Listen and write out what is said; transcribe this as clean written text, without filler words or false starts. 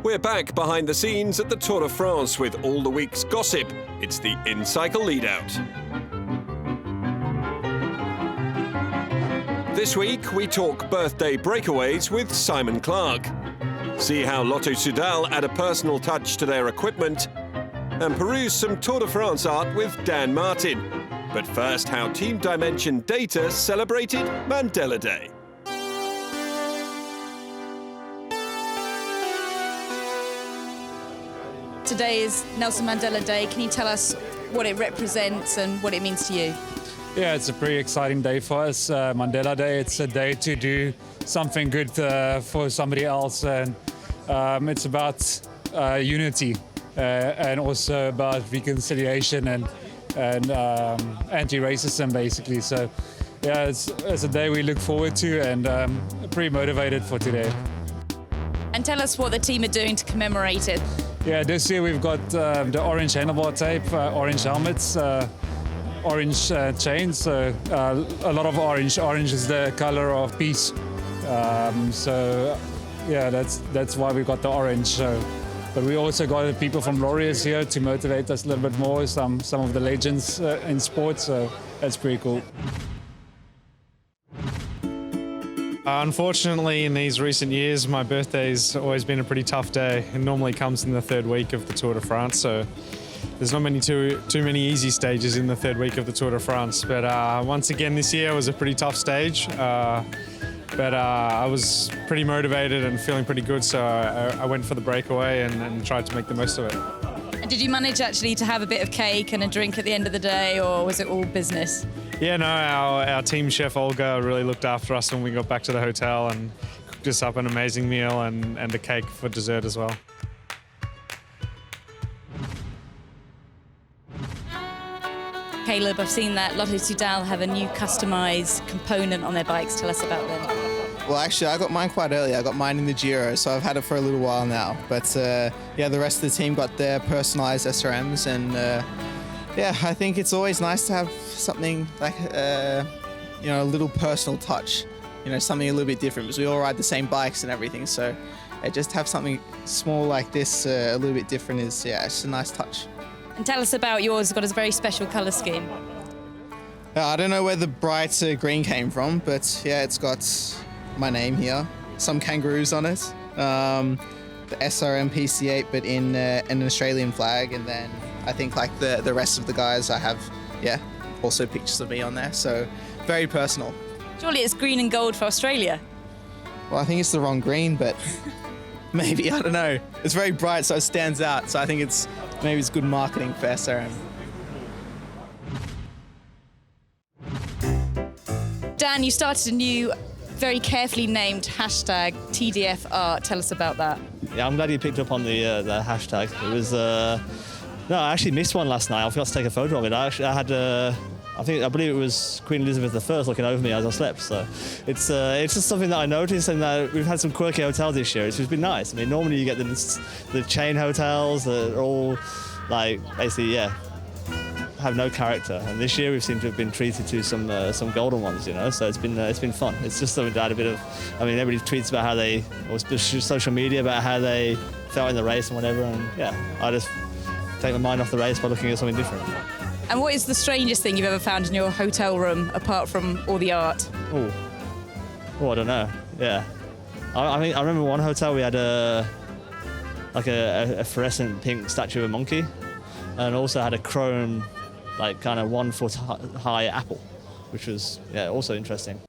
We're back behind the scenes at the Tour de France with all the week's gossip. It's the inCycle Leadout. This week, we talk birthday breakaways with Simon Clark. See how Lotto Soudal add a personal touch to their equipment. And peruse some Tour de France art with Dan Martin. But first, how Team Dimension Data celebrated Mandela Day. Today is Nelson Mandela Day. Can you tell us what it represents and what it means to you? Yeah, it's a pretty exciting day for us. Mandela Day, it's a day to do something good for somebody else. And it's about unity and also about reconciliation and anti-racism, basically. So, yeah, it's a day we look forward to and pretty motivated for today. And tell us what the team are doing to commemorate it. Yeah, this year we've got the orange handlebar tape, orange helmets, orange chains, a lot of orange. Orange is the color of peace. So, yeah, that's why we got the orange. But we also got people from Laureus here to motivate us a little bit more, some of the legends in sports, so that's pretty cool. Unfortunately, in these recent years, my birthday's always been a pretty tough day. It normally comes in the third week of the Tour de France, so there's not too many easy stages in the third week of the Tour de France. But once again, this year was a pretty tough stage. But I was pretty motivated and feeling pretty good, so I went for the breakaway and tried to make the most of it. And did you manage actually to have a bit of cake and a drink at the end of the day, or was it all business? Yeah, no, our team chef Olga really looked after us when we got back to the hotel and cooked us up an amazing meal and a cake for dessert as well. Caleb, I've seen that Lotto Soudal have a new customised component on their bikes. Tell us about them. Well, actually, I got mine quite early. I got mine in the Giro, so I've had it for a little while now. But yeah, the rest of the team got their personalised SRMs, and yeah, I think it's always nice to have something like you know, a little personal touch. You know, something a little bit different, because we all ride the same bikes and everything. So just have something small like this, a little bit different, is it's a nice touch. And tell us about yours. It's got a very special colour scheme. I don't know where the bright green came from, but yeah, it's got my name here, some kangaroos on it, the SRM PC8, but in an Australian flag, and then I think like the rest of the guys, I have, yeah, also pictures of me on there, so very personal. Surely it's green and gold for Australia. Well, I think it's the wrong green, but maybe, I don't know. It's very bright, so it stands out, so I think maybe it's good marketing for SRM. Dan, you started a new, very carefully named hashtag TDF Art. Tell us about that. Yeah, I'm glad you picked up on the hashtag. It was no, I actually missed one last night. I forgot to take a photo of it. I believe it was Queen Elizabeth I looking over me as I slept. So it's just something that I noticed, and we've had some quirky hotels this year, which has been nice. I mean, normally you get the chain hotels that are all like basically, yeah, have no character, and this year we seem to have been treated to some golden ones, you know. So it's been fun. It's just something to add a bit of. I mean, everybody tweets about how they, or social media about how they felt in the race and whatever, and yeah, I just take my mind off the race by looking at something different. And what is the strangest thing you've ever found in your hotel room, apart from all the art? Oh, I don't know. Yeah, I mean, I remember one hotel we had a fluorescent pink statue of a monkey, and also had a chrome, like kind of 1 foot high apple, which was also interesting.